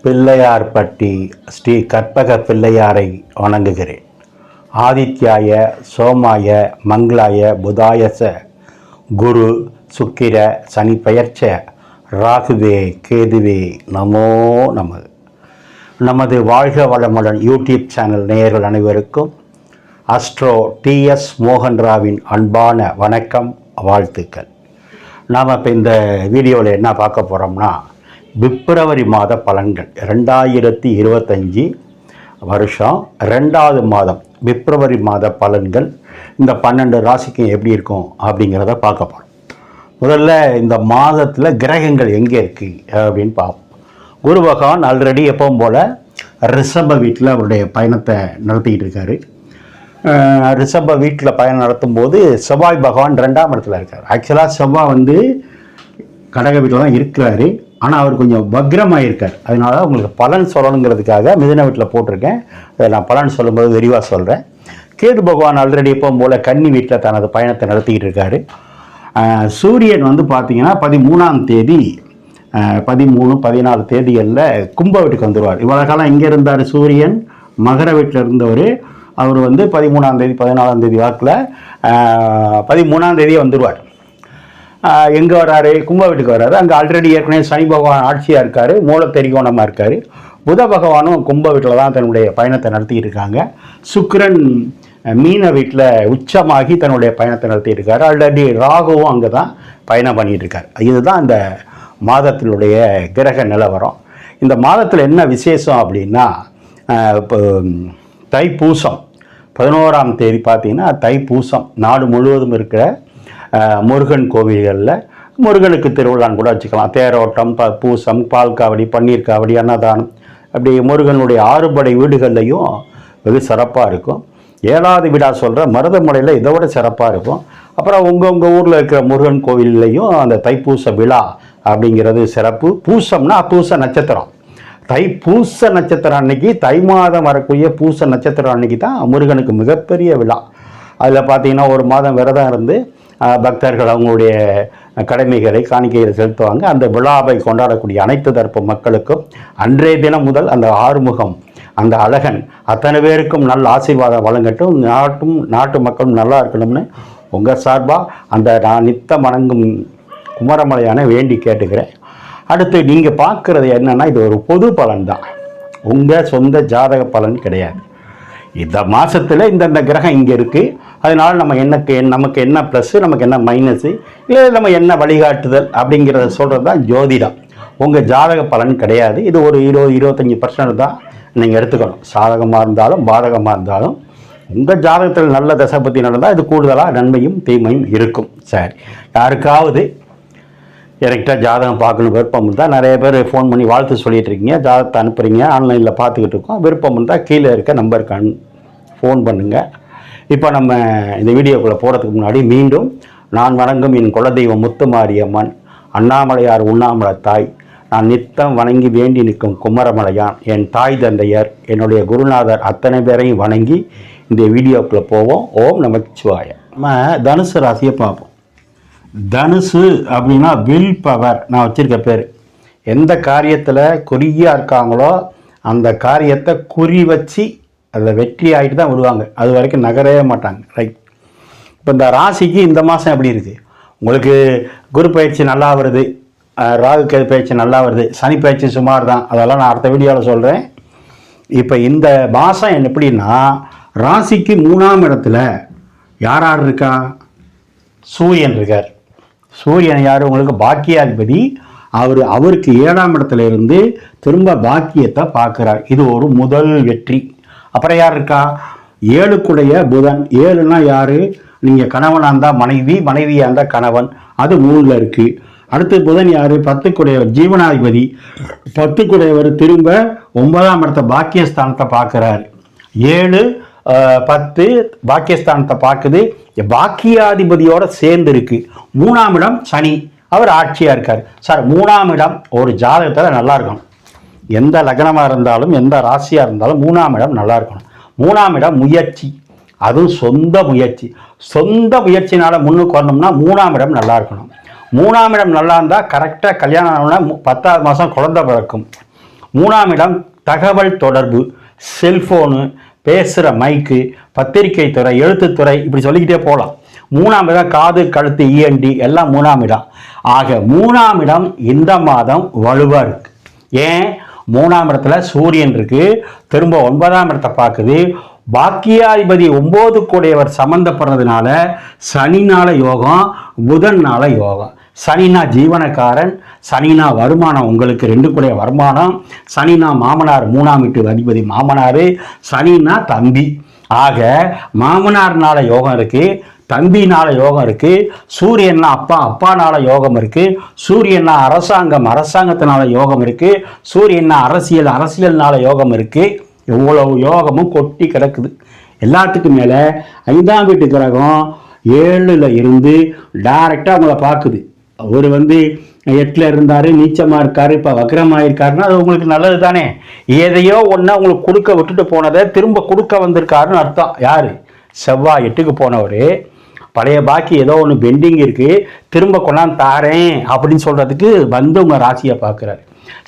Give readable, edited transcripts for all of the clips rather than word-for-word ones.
பிள்ளையார்பட்டி ஸ்ரீ கற்பக பிள்ளையாரை வணங்குகிறேன். ஆதித்யாய சோமாய மங்களாய புதாயச குரு சுக்கிர சனி பெயர்ச்ச ராகுவே கேதுவே நமோ நமது. நமது வாழ்க வளமுடன் யூடியூப் சேனல் நேயர்கள் அனைவருக்கும் அஸ்ட்ரோ டிஎஸ் மோகன்ராவின் அன்பான வணக்கம், வாழ்த்துக்கள். நாம் இப்போ இந்த வீடியோவில் என்ன பார்க்க போகிறோம்னா, பிப்ரவரி மாத பலன்கள் 2025 வருஷம் 2வது மாதம் பிப்ரவரி மாத பலன்கள் இந்த 12 ராசிக்கும் எப்படி இருக்கும் அப்படிங்கிறத பார்க்க போகிறோம். முதல்ல இந்த மாதத்தில் கிரகங்கள் எங்கே இருக்குது அப்படின்னு பார்ப்போம். குரு பகவான் ஆல்ரெடி எப்பவும் போல் ரிஷப வீட்டில் அவருடைய பயணத்தை நடத்திக்கிட்டு இருக்காரு. ரிஷப வீட்டில் பயணம் நடத்தும் போது செவ்வாய் பகவான் 2ஆம் இடத்துல இருக்கார். ஆக்சுவலாக செவ்வாய் கடக வீட்டில் தான் இருக்கிறாரு, ஆனால் அவர் கொஞ்சம் வக்ரமாக இருக்கார். அதனால உங்களுக்கு பலன் சொல்லணுங்கிறதுக்காக மிதுன வீட்டில் போட்டிருக்கேன். அதை நான் பலன் சொல்லும்போது விரிவாக சொல்கிறேன். கேது பகவான் ஆல்ரெடி எப்பவும் போல் கன்னி வீட்டில் தனது பயணத்தை நடத்திக்கிட்டு இருக்காரு. சூரியன் பார்த்தீங்கன்னா 13ஆம் தேதி 13, 14 தேதிகளில் கும்ப வீட்டுக்கு வந்துடுவார். இவ்வளோ காலம் இங்கே இருந்தார் சூரியன், மகர வீட்டில் இருந்தவர். அவர் 13ஆம் தேதி 14ஆம் தேதி வாக்கில் 13ஆம் தேதியே வந்துடுவார். எங்கே வர்றாரு? கும்ப வீட்டுக்கு வர்றாரு. அங்கே ஆல்ரெடி ஏற்கனவே சனி பகவான் ஆட்சியாக இருக்கார், மூலத்தெரிகோணமாக இருக்கார். புத பகவானும் கும்ப வீட்டில் தான் தன்னுடைய பயணத்தை நடத்திட்டு இருக்காங்க. சுக்கிரன் மீன வீட்டில் உச்சமாகி தன்னுடைய பயணத்தை நடத்திட்டு இருக்காரு. ஆல்ரெடி ராகுவும் அங்கே தான் பயணம் பண்ணிகிட்டு இருக்கார். இதுதான் இந்த மாதத்தினுடைய கிரக நிலவரம். இந்த மாதத்தில் என்ன விசேஷம் அப்படின்னா, இப்போ தைப்பூசம் 11ஆம் தேதி பார்த்தீங்கன்னா தைப்பூசம் நாடு முழுவதும் இருக்கிற முருகன் கோவில்களில் முருகனுக்கு திருவிழான்னு கூட வச்சுக்கலாம். தேரோட்டம், பூசம், பால் காவடி, பன்னீர் காவடி, அன்னதானம், அப்படி முருகனுடைய 6 படை வீடுகள்லையும் வெகு சிறப்பாக இருக்கும். 7வது வீடா சொல்கிற மருதமலையில் இதை விட சிறப்பாக இருக்கும். அப்புறம் உங்கள் ஊரில் இருக்கிற முருகன் கோவில்லையும் அந்த தைப்பூச விழா அப்படிங்கிறது சிறப்பு. பூசம்னா பூச நட்சத்திரம். தைப்பூச நட்சத்திரம் அன்னைக்கு, தை மாதம் வரக்கூடிய பூச நட்சத்திரம் அன்னைக்கு தான் முருகனுக்கு மிகப்பெரிய விழா. அதில் பார்த்தீங்கன்னா ஒரு மாதம் விரதம் இருந்து பக்தர்கள் அவங்களுடைய கடமைகளை காணிக்கைகளை செலுத்துவாங்க. அந்த விழாவை கொண்டாடக்கூடிய அனைத்து தரப்பு மக்களுக்கும் அன்றைய தினம் முதல் அந்த ஆறுமுகம், அந்த அழகன் அத்தனை பேருக்கும் நல்ல ஆசீர்வாதம் வழங்கட்டும், நாட்டு மக்களும் நல்லா இருக்கணும்னு உங்கள் சார்பாக அந்த நான் நித்தம் வணங்கும் குமரமலையான வேண்டி கேட்டுக்கிறேன். அடுத்து நீங்கள் பார்க்குறது என்னென்னா, இது ஒரு பொது பலன் தான், உங்கள் சொந்த ஜாதக பலன் கிடையாது. இந்த மாதத்தில் இந்தந்த கிரகம் இங்கே இருக்குது, அதனால் நமக்கு என்ன ப்ளஸ்ஸு, நமக்கு என்ன மைனஸு, இல்லை நம்ம என்ன வழிகாட்டுதல் அப்படிங்கிறத சொல்கிறது தான் ஜோதிடம். உங்கள் ஜாதக பலன் கிடையாது. இது ஒரு 20-25% தான் நீங்கள் எடுத்துக்கணும். சாதகமாக இருந்தாலும் பாதகமாக இருந்தாலும் உங்கள் ஜாதகத்தில் நல்ல தசை பற்றி நடந்தால் இது கூடுதலாக நன்மையும் தீமையும் இருக்கும். சரி, யாருக்காவது என்கிட்ட ஜாதகம் பார்க்கணும் விருப்பம் இருந்தால், நிறைய பேர் ஃபோன் பண்ணி வாழ்த்து சொல்லிகிட்டு இருக்கீங்க, ஜாதகத்தை அனுப்புகிறீங்க, ஆன்லைனில் பார்த்துக்கிட்டு இருக்கோம். விருப்பம் இருந்தால் கீழே இருக்க நம்பருக்கு ஃபோன் பண்ணுங்கள். இப்போ நம்ம இந்த வீடியோக்குள்ளே போகிறதுக்கு முன்னாடி மீண்டும் நான் வணங்கும் என் குலதெய்வம் முத்துமாரியம்மன், அண்ணாமலையார் உண்ணாமலை தாய், நான் நித்தம் வணங்கி வேண்டி நிற்கும் குமரமலையான், என் தாய் தந்தையர், என்னுடைய குருநாதர் அத்தனை பேரையும் வணங்கி இந்த வீடியோக்குள்ளே போவோம். ஓம் நமச்சிவாய. நம்ம தனுசு ராசியை பார்ப்போம். தனுசு அப்படின்னா வில் பவர். நான் வச்சுருக்க பேர், எந்த காரியத்தில் குறியாக இருக்காங்களோ அந்த காரியத்தை குறி வச்சு அதில் வெற்றி ஆகிட்டு தான் விடுவாங்க. அது வரைக்கும் நகரவே மாட்டாங்க. ரைட். இப்போ இந்த ராசிக்கு இந்த மாதம் எப்படி இருக்குது? உங்களுக்கு குரு பயிற்சி நல்லா வருது, ராகு கேது பயிற்சி நல்லா வருது, சனி பயிற்சி சுமார் தான். அதெல்லாம் நான் அடுத்த வீடியோவில் சொல்கிறேன். இப்போ இந்த மாதம் எப்படின்னா, ராசிக்கு 3ஆம் இடத்துல யார் இருக்கா? சூரியன் இருக்கார். சூரியன் யார்? உங்களுக்கு பாக்கியாதிபதி. அவருக்கு 7ஆம் இடத்துல இருந்து திரும்ப பாக்கியத்தை பார்க்குறார். இது ஒரு முதல் வெற்றி. அப்புறம் யார் இருக்கா? 7க்குடைய புதன். 7னா யார்? நீங்கள் கணவனாக இருந்தால் மனைவி, மனைவியாக இருந்தால் கணவன். அது 3ல் இருக்குது. அடுத்து புதன் யார்? 10க்குடையவர், ஜீவனாதிபதி. 10க்குடையவர் திரும்ப 9ஆம் இடத்த பாக்கியஸ்தானத்தை பார்க்குறாரு. 7, 10 பாக்கியஸ்தானத்தை பார்க்குது. பாக்கியாதிபதியோட சேர்ந்து இருக்கு. 3ஆம் இடம் சனி, அவர் ஆட்சியாக இருக்கார். சார், 3ஆம் இடம் ஒரு ஜாதகத்தில் நல்லா இருக்கணும். எந்த லக்னமாக இருந்தாலும் எந்த ராசியாக இருந்தாலும் 3ஆம் இடம் நல்லா இருக்கணும். 3ஆம் இடம் முயற்சி, அதுவும் சொந்த முயற்சி. சொந்த முயற்சினால் முன்னுக்கு வரணும்னா 3ஆம் இடம் நல்லா இருக்கணும். 3ஆம் இடம் நல்லா இருந்தால் கரெக்டாக கல்யாணம் ஆனோன்னா 10ஆவது மாதம் குழந்தை பிறக்கும். 3ஆம் இடம் தகவல் தொடர்பு, செல்ஃபோனு, பேசுகிற மைக்கு, பத்திரிகை துறை, எழுத்துத்துறை, இப்படி சொல்லிக்கிட்டே போகலாம். 3ஆம் இடம் காது, கழுத்து, இஎன்டி எல்லாம் 3ஆம் இடம். ஆக 3ஆம் இடம் இந்த மாதம் வலுவாக இருக்கு. ஏன்? 3ஆம் இடத்துல சூரியன் இருக்கு, திரும்ப 9ஆம் இடத்தை பார்க்குது. பாக்கியாதிபதி 9 கூடையவர் சம்பந்தப்படுறதுனால சனினால யோகம், புதன்னால யோகம். சனினா ஜீவனக்காரன், சனினா வருமானம், உங்களுக்கு 2 கூடைய வருமானம். சனினா மாமனார், 3ஆம் வீட்டு அதிபதி மாமனார். சனினா தம்பி. ஆக மாமனார்னால யோகம் இருக்கு, தம்பினால யோகம் இருக்கு. சூரியன்னா அப்பா, அப்பானால யோகம் இருக்கு. சூரியன்னா அரசாங்கம், அரசாங்கத்தினால யோகம் இருக்கு. சூரியன்னா அரசியல், அரசியல்னால யோகம் இருக்கு. எவ்வளவு யோகமும் கொட்டி கிடக்குது. எல்லாத்துக்கும் மேலே 5ஆம் வீட்டு கிரகம் 7ல் இருந்து டைரக்டாக உங்களை பார்க்குது. அவர் 8ல் இருந்தார், நீச்சமாக இருக்கார், இப்போ வக்ரமாக இருக்காருன்னா அது உங்களுக்கு நல்லது தானே. எதையோ ஒன்று உங்களுக்கு கொடுக்க விட்டுட்டு போனதை திரும்ப கொடுக்க வந்திருக்காருன்னு அர்த்தம். யார்? செவ்வாய் 8க்கு போனவர். பழைய பாக்கி ஏதோ ஒன்று பெண்டிங் இருக்குது, திரும்ப கொண்டாந்து தாரேன் அப்படின்னு சொல்கிறதுக்கு உங்கள் ராசியை பார்க்குறாரு.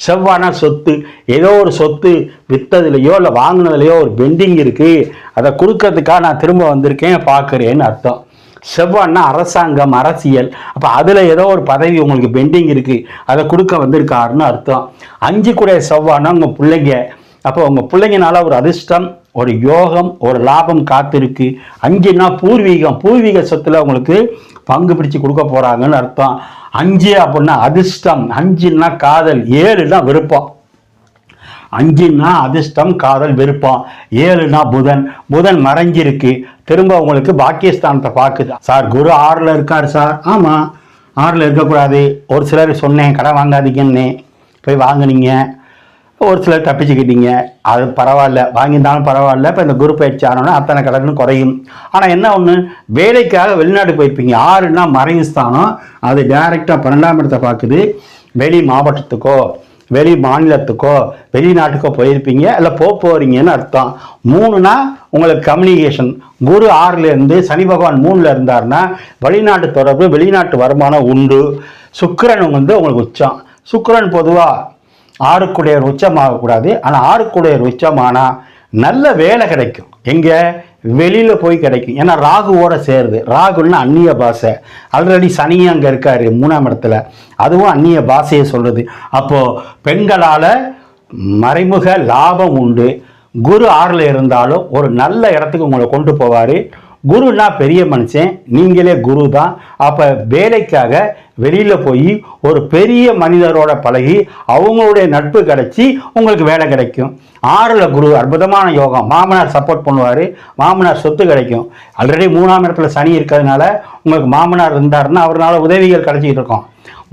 செவ்வானா சொத்து, ஏதோ ஒரு சொத்து விற்றதுலையோ இல்லை வாங்கினதுலையோ ஒரு பெண்டிங் இருக்குது, அதை கொடுக்கறதுக்காக நான் திரும்ப வந்திருக்கேன் பார்க்குறேன்னு அர்த்தம். செவ்வாய்னா அரசாங்கம், அரசியல், அப்போ அதில் ஏதோ ஒரு பதவி உங்களுக்கு பெண்டிங் இருக்குது, அதை கொடுக்க வந்திருக்காருன்னு அர்த்தம். 5 கூடைய செவ்வாய்னா உங்கள் பிள்ளைங்க, அப்போ உங்கள் பிள்ளைங்கனால ஒரு அதிர்ஷ்டம், ஒரு யோகம், ஒரு லாபம் காத்திருக்கு. 5னா பூர்வீகம், பூர்வீக சொத்துல உங்களுக்கு பங்கு பிடிச்சு கொடுக்க போகிறாங்கன்னு அர்த்தம். 5 அப்படின்னா அதிர்ஷ்டம், 5னா காதல், 7னா விருப்பம். 5னா அதிர்ஷ்டம், காதல், விருப்பம். 7னா புதன், புதன் மறைஞ்சிருக்கு, திரும்ப உங்களுக்கு பாக்கியஸ்தானத்தை பார்க்குது. சார் குரு 6ல் இருக்கார் சார். ஆமாம், 6ல் இருக்கக்கூடாது. ஒரு சிலர் சொன்னேன் கடன் வாங்காதீங்கன்னு, போய் வாங்கினீங்க. ஒரு சிலர் தப்பிச்சுக்கிட்டீங்க, அது பரவாயில்ல, வாங்கியிருந்தாலும் பரவாயில்ல. இப்போ இந்த குரு பயிற்சி ஆனோன்னா அத்தனை கடனும் குறையும். ஆனால் என்ன ஒன்று, வேலைக்காக வெளிநாடு போயிருப்பீங்க. 6னா மறைவு ஸ்தானம், அது டைரெக்டாக 12ஆம் இடத்தை பார்க்குது. வெளி மாவட்டத்துக்கோ, வெளி மாநிலத்துக்கோ, வெளிநாட்டுக்கோ போயிருப்பீங்க, இல்லை போகிறீங்கன்னு அர்த்தம். 3னா உங்களுக்கு கம்யூனிகேஷன். குரு 6ல் இருந்து சனி பகவான் 3ல் இருந்தார்னா வெளிநாட்டு தொடர்பு, வெளிநாட்டு வருமானம் உண்டு. சுக்கிரன் உங்களுக்கு உச்சம். சுக்கிரன் பொதுவாக 6 கூடையர் உச்சமாகக்கூடாது, ஆனால் 6 கூடையர் உச்சமானால் நல்ல வேலை கிடைக்கும். எங்கே? வெளியில் போய் கிடைக்கும். ஏன்னா ராகுவோட சேருது. ராகுன்னா அந்நிய பாஷை. ஆல்ரெடி சனியும் அங்கே இருக்கார் 3ஆம் இடத்துல, அதுவும் அந்நிய பாஷையை சொல்கிறது. அப்போது பெண்களால் மறைமுக லாபம் உண்டு. குரு 6ல் இருந்தாலும் ஒரு நல்ல இடத்துக்கு உங்களை கொண்டு போவார். குருன்னா பெரிய மனுஷன், நீங்களே குரு தான். அப்போ வேலைக்காக வெளியில் போய் ஒரு பெரிய மனிதரோட பழகி அவங்களுடைய நட்பு கிடைச்சி உங்களுக்கு வேலை கிடைக்கும். 6ல் குரு அற்புதமான யோகம். மாமனார் சப்போர்ட் பண்ணுவார், மாமனார் சொத்து கிடைக்கும். ஆல்ரெடி 3ஆம் இடத்துல சனி இருக்கிறதுனால உங்களுக்கு மாமனார் இருந்தாருன்னா அவரால் உதவிகள் கிடைச்சிக்கிட்டு இருக்கும்.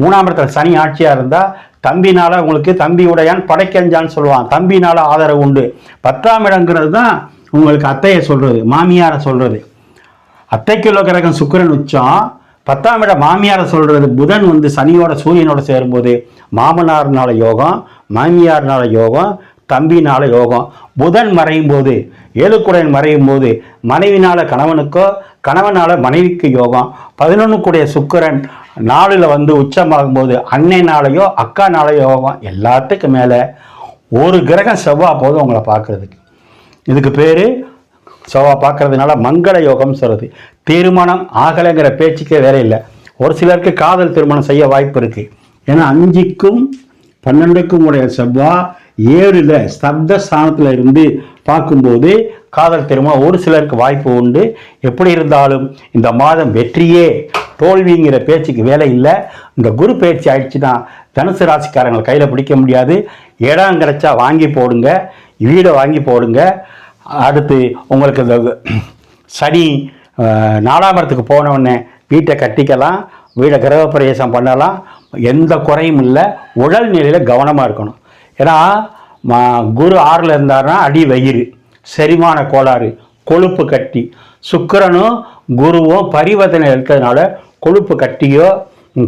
3ஆம் இடத்துல சனி ஆட்சியாக இருந்தால் தம்பினால உங்களுக்கு, தம்பியுடையான் படைக்கஞ்சான்னு சொல்லுவான், தம்பினால ஆதரவு உண்டு. 10ஆம் இடங்கிறது தான் உங்களுக்கு அத்தையை சொல்கிறது, மாமியாரை சொல்கிறது. அத்தைக்குள்ள கிரகம் சுக்கிரன் உச்சம். 10ஆம் இடம் மாமியாரை சொல்கிறது. புதன் சனியோட சூரியனோட சேரும்போது மாமனார்னால யோகம், மாமியார்னால யோகம், தம்பினால யோகம். புதன் மறையும் போது, 7 கூடையன் மறையும் போது மனைவினால கணவனுக்கோ, கணவனால மனைவிக்கு யோகம். 11 கூடைய சுக்கிரன் 4ல் உச்சமாகும் போது அன்னைனாலேயோ அக்கானாலேயோ யோகம். எல்லாத்துக்கும் மேலே ஒரு கிரகம் செவ்வாய் போதும் உங்களை பார்க்கறதுக்கு. இதுக்கு பேர் செவ்வாய் பார்க்கறதுனால மங்கள யோகம் சொல்கிறது. திருமணம் ஆகலைங்கிற பேச்சுக்கே வேற இல்லை. ஒரு சிலருக்கு காதல் திருமணம் செய்ய வாய்ப்பு இருக்குது. ஏன்னா 5க்கும் 12க்கும் உடைய செவ்வாய் 7ல் ஸ்தப்த ஸ்தானத்தில் இருந்து பார்க்கும்போது காதல் திருமணம் ஒரு சிலருக்கு வாய்ப்பு உண்டு. எப்படி இருந்தாலும் இந்த மாதம் வெற்றியே தோல்விங்கிற பேச்சுக்கு வேலை இல்லை. இந்த குரு பயிற்சி ஆயிடுச்சுன்னா தனுசு ராசிக்காரங்களை கையில் பிடிக்க முடியாது. இடம் கிடைச்சா வாங்கி போடுங்க, வீடை வாங்கி போடுங்க. அடுத்து உங்களுக்கு இந்த சனி 4ஆம் இடத்துக்கு போனவுடனே வீட்டை கட்டிக்கலாம், வீடை கிரகப்பிரவேசம் பண்ணலாம், எந்த குறையும் இல்லை. உடல் நிலையில் கவனமாக இருக்கணும். ஏன்னா குரு 6ல் இருந்தாருன்னா அடி வயிறு, செரிமான கோளாறு, கொழுப்பு கட்டி. சுக்கிரனும் குருவும் பரிவர்த்தனை இருக்கிறதுனால கொழுப்பு கட்டியோ,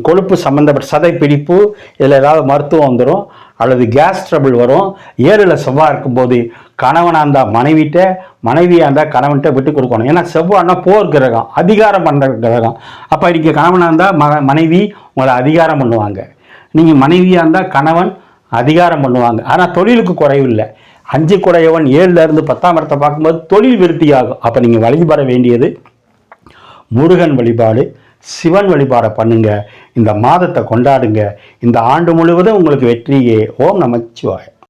கொழுப்பு சம்மந்தப்பட்ட சதை பிடிப்பு, இதில் ஏதாவது மருத்துவம் வந்துடும், அல்லது கேஸ் ட்ரபிள் வரும். 7ல் செவ்வாய் இருக்கும்போது கணவனாக இருந்தால் மனைவிட்ட, மனைவியாக இருந்தால் கணவன்கிட்ட விட்டு கொடுக்கணும். ஏன்னா செவ்வாய்னா போர் கிரகம், அதிகாரம் பண்ணுற கிரகம். அப்போ இன்றைக்கி கணவனாக இருந்தால் மனைவி உங்களை அதிகாரம் பண்ணுவாங்க. நீங்கள் மனைவியாக இருந்தால் கணவன் அதிகாரம் பண்ணுவாங்க. ஆனால் தொழிலுக்கு குறைவில்லை. 5 குடையவன் 7லேருந்து 10ஆம் இடத்தை பார்க்கும்போது தொழில் விருத்தியாகும். அப்போ நீங்கள் வழிபட வேண்டியது முருகன் வழிபாடு, சிவன் வழிபாடை பண்ணுங்க. இந்த மாதத்தை கொண்டாடுங்க. இந்த ஆண்டு முழுவதும் உங்களுக்கு வெற்றியே. ஓம் நமச்சிவாய.